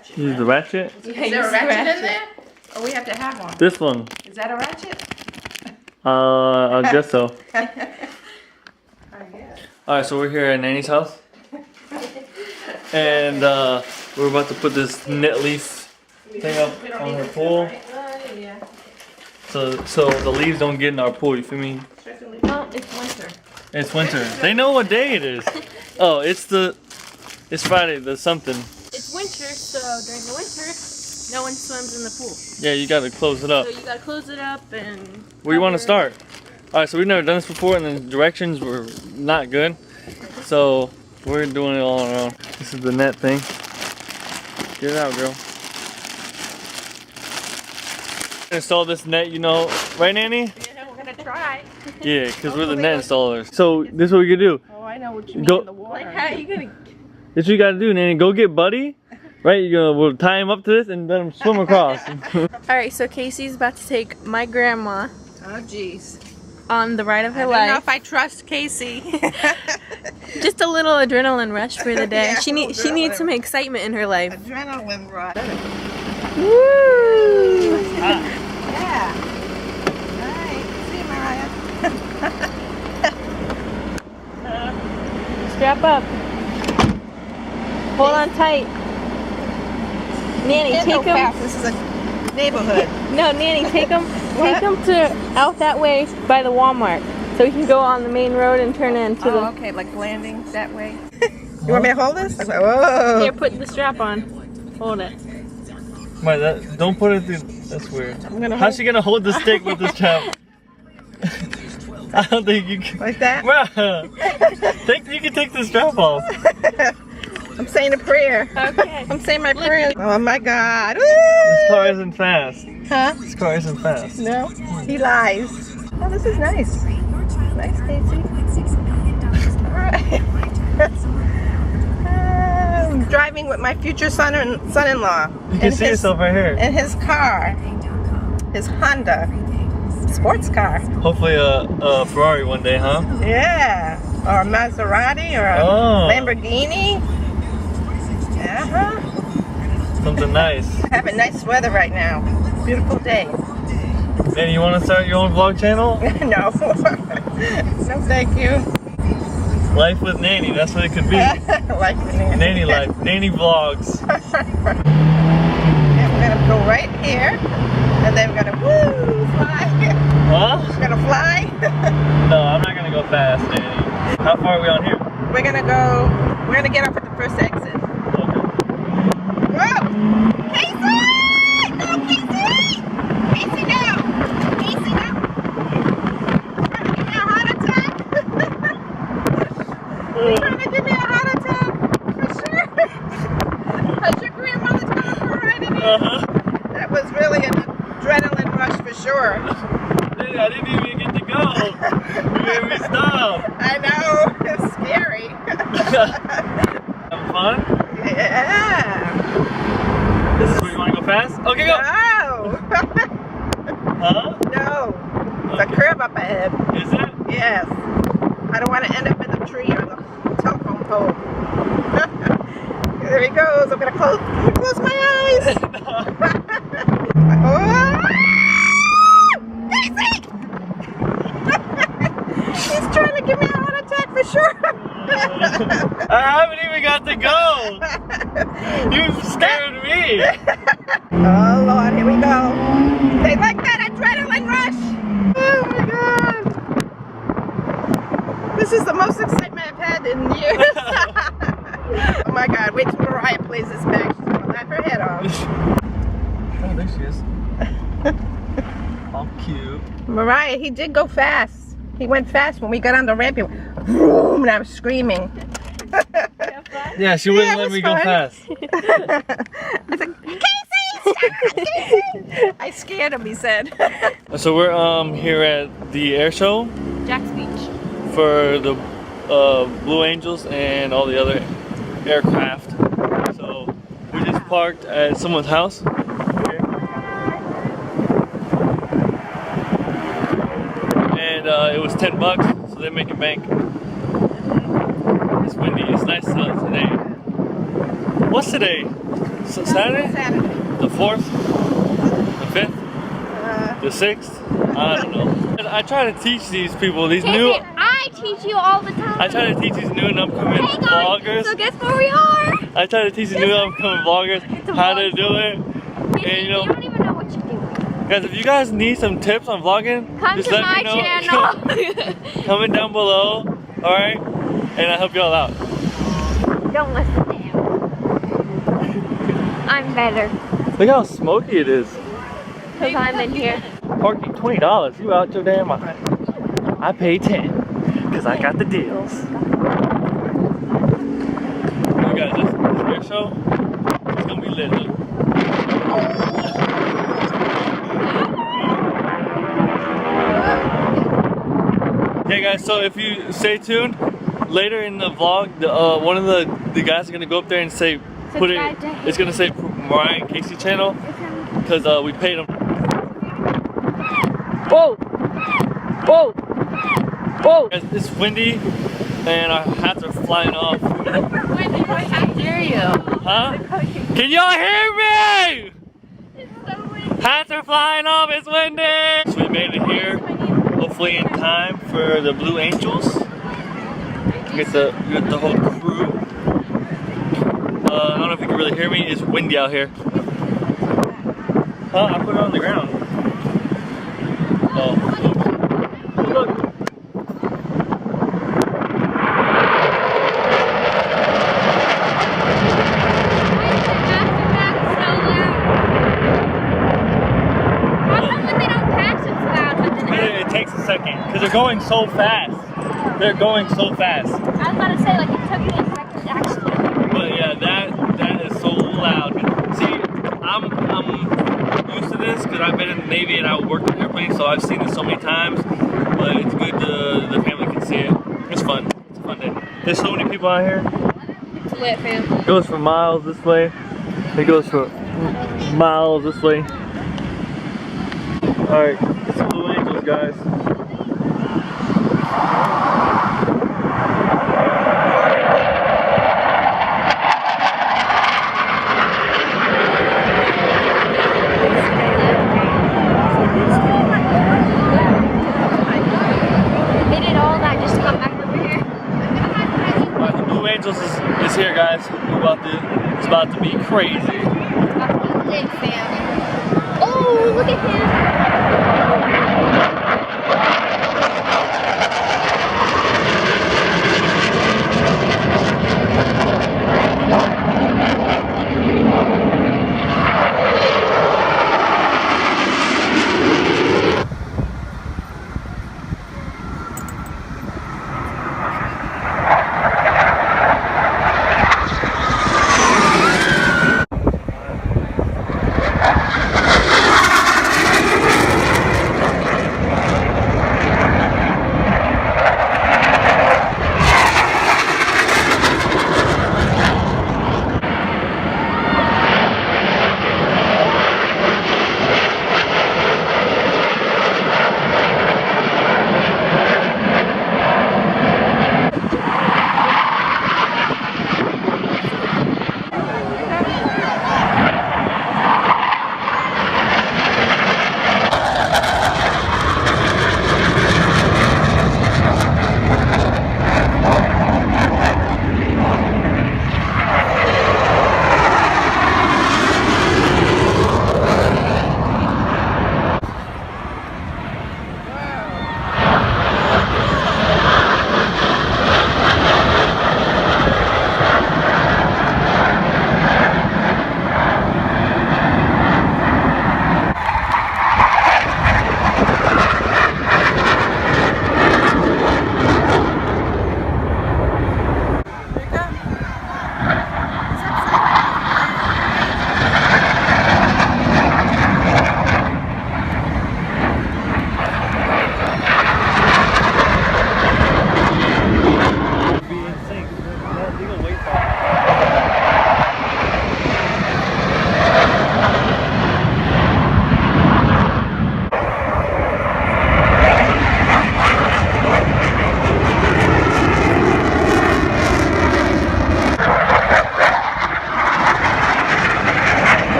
ratchet. Use the ratchet? Yeah, is there a ratchet in there? Or we have to have one? This one. Is that a ratchet? I guess so. I guess. Alright, so we're here at Nanny's house. And we're about to put this net leaf thing up on her pool. Yeah. So the leaves don't get in our pool, you feel me? Well, it's winter. It's winter. They know what day it is. Oh, it's Friday, the something. It's winter, so during the winter, no one swims in the pool. Yeah, you gotta close it up. So you gotta close it up and... Where you wanna start? Alright, so we've never done this before and the directions were not good. So we're doing it all on our own. This is the net thing. Get it out, girl. Install this net, you know, right, Nanny? Yeah, we're gonna try. Yeah, because we're the net installers. So this is what we can do. Oh, I know what you mean. Go. In the water. Like, how are you gonna... This is what you gotta do, Nanny. Go get Buddy. Right, we'll tie him up to this and let him swim across. Alright, so Casey's about to take my grandma Oh, jeez. on the ride of her I don't know life. if I trust Casey. Just a little adrenaline rush for the day. Yeah, she needs some excitement in her life. Adrenaline rush. Woo! Yeah. Hi. See you, Mariah. Strap up. Hold on tight. Nanny, Can't take go him. fast. This is a neighborhood. No, Nanny, take him to out that way by the Walmart, so we can go on the main road and turn into Oh, the. okay, like landing that way. You want me to hold this? Whoa. Here, put the strap on. Hold it. Don't put it through. That's weird. How's she gonna hold the stick with this strap? I don't think you can. Like that? You can take the strap off. I'm saying a prayer. Okay. I'm saying my prayer. Oh my God. Woo! This car isn't fast. Huh? This car isn't fast. No, he lies. Oh, this is nice. Nice, Casey. All right. I'm driving with my future son-in-law. You can see yourself right here. In his car. His Honda. Sports car. Hopefully a Ferrari one day, huh? Yeah. Or a Maserati or a Lamborghini. Uh-huh. Something nice. Having nice weather right now. Beautiful day. Nanny, you want to start your own vlog channel? No. No, thank you. Life with Nanny, that's what it could be. Life with Nanny. Nanny life, Nanny vlogs. And we're gonna go right here, and then we're gonna fly. Huh? We're gonna fly. No, I'm not gonna go fast, Nanny. How far are we on here? We're gonna get off at the first exit. Okay. Whoa! Casey! No, Casey! Casey, no! Casey, no! You're trying to give me a heart attack? You're trying to give me a heart attack? For sure. Has your grandmother's coming for a ride in here? That was really an adrenaline rush for sure. Hey, I didn't even get to go. You made me stop. I know. It's scary. Having fun? Yeah. This is where you want to go fast? Okay, go. No. Huh? No. It's a curve up ahead. Is it? Yes. I don't want to end up in the tree or the telephone pole. There he goes. I'm going to close my eyes. Oh. Casey! He's trying to give me a heart attack for sure. I haven't even got to go. You scared me. Oh Lord, here we go. They like that adrenaline rush. Oh my God. This is the most excitement I've had in years. Oh my God, wait till Mariah plays this back. She's gonna laugh her head off. Oh, there she is. All cute. Mariah, he did go fast. He went fast when we got on the ramp. He went vroom, and I was screaming. Yeah, she wouldn't let me go fast. I said, Casey, stop, Casey. I scared him, he said. So we're here at the Airshow Jack's Beach. for the Blue Angels and all the other aircraft. So we just parked at someone's house. And it was $10, so they're making bank. It's windy. It's nice today. What's today? Saturday? Saturday. The 4th? The 5th? The 6th? I don't know. I try to teach these people, these new... I teach you all the time. I try to teach these new and upcoming Hey guys, vloggers. so guess where we are? I try to teach these new and upcoming vloggers a how vlog. to do it. And you know, don't even know what you're doing. guys, if you guys need some tips on vlogging, Come just to let my me know. channel. Comment down below, alright? And I'll help y'all out. Don't listen to him. I'm better. Look how smoky it is. Because I'm in here. Parking $20, you out your damn mind. I pay 10 because I got the deals. You guys, this Airshow, it's gonna be lit. Look. Yeah, guys. So if you stay tuned, later in the vlog, one of the guys are gonna go up there and say, put it. It's gonna say Mariah and Casey channel because we paid them. Whoa! Whoa! Whoa! It's windy and our hats are flying off. Wendy, I can't hear you. Huh? Can y'all hear me? It's so windy. Hats are flying off, it's windy! So we made it here, hopefully in time for the Blue Angels. Get the whole crew. I don't know if you can really hear me, it's windy out here. Huh? I put it on the ground. Oh. Look. It takes a second because they're going so fast. They're going so fast. I was about to say, like, it took me a second to actually. But yeah, that is so loud. See, I'm used to this because I've been in the Navy and I worked on airplanes, so I've seen this so many times. But it's good the family can see it. It's fun. It's a fun day. There's so many people out here. It's lit, fam. It goes for miles this way. It goes for miles this way. Alright, it's the Blue Angels, guys. They did all that just to come back over here. Alright, the Blue Angels is here, guys. It's about to be crazy. Lit, fam. Oh, look at him.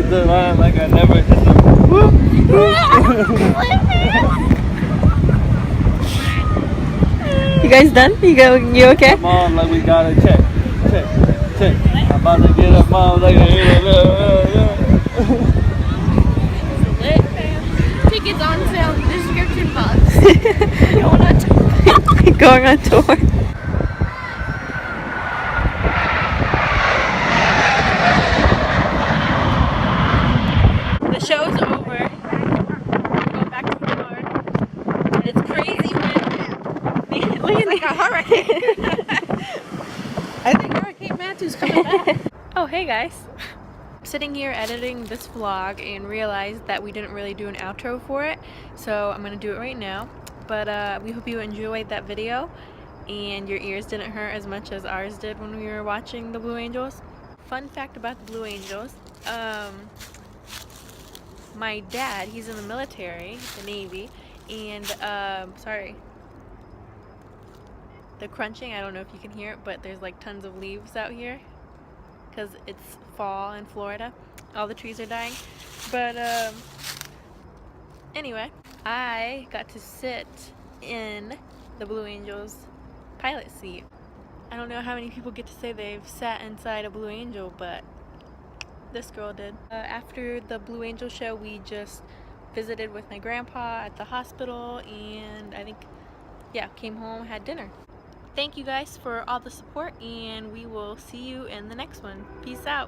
the line like I never hit the. You guys done? You okay? Mom, like we gotta check. I'm about to get up, mom. Like Lit, fam. Tickets on sale in the description box. Going on tour. The show's over. We're going back to the car. It's crazy, man. Look at Like a hurricane. I think Hurricane Matthew's coming back. Oh, hey guys. I'm sitting here editing this vlog and realized that we didn't really do an outro for it, so I'm gonna do it right now. But we hope you enjoyed that video and your ears didn't hurt as much as ours did when we were watching the Blue Angels. Fun fact about the Blue Angels, my dad, he's in the military, the Navy, and sorry, the crunching, I don't know if you can hear it, but there's like tons of leaves out here because it's fall in Florida. All the trees are dying. But anyway, I got to sit in the Blue Angels pilot seat. I don't know how many people get to say they've sat inside a Blue Angel, but this girl did. After the Blue Angel show, we just visited with my grandpa at the hospital, and I think, yeah, came home, had dinner. Thank you guys for all the support, and we will see you in the next one. Peace out.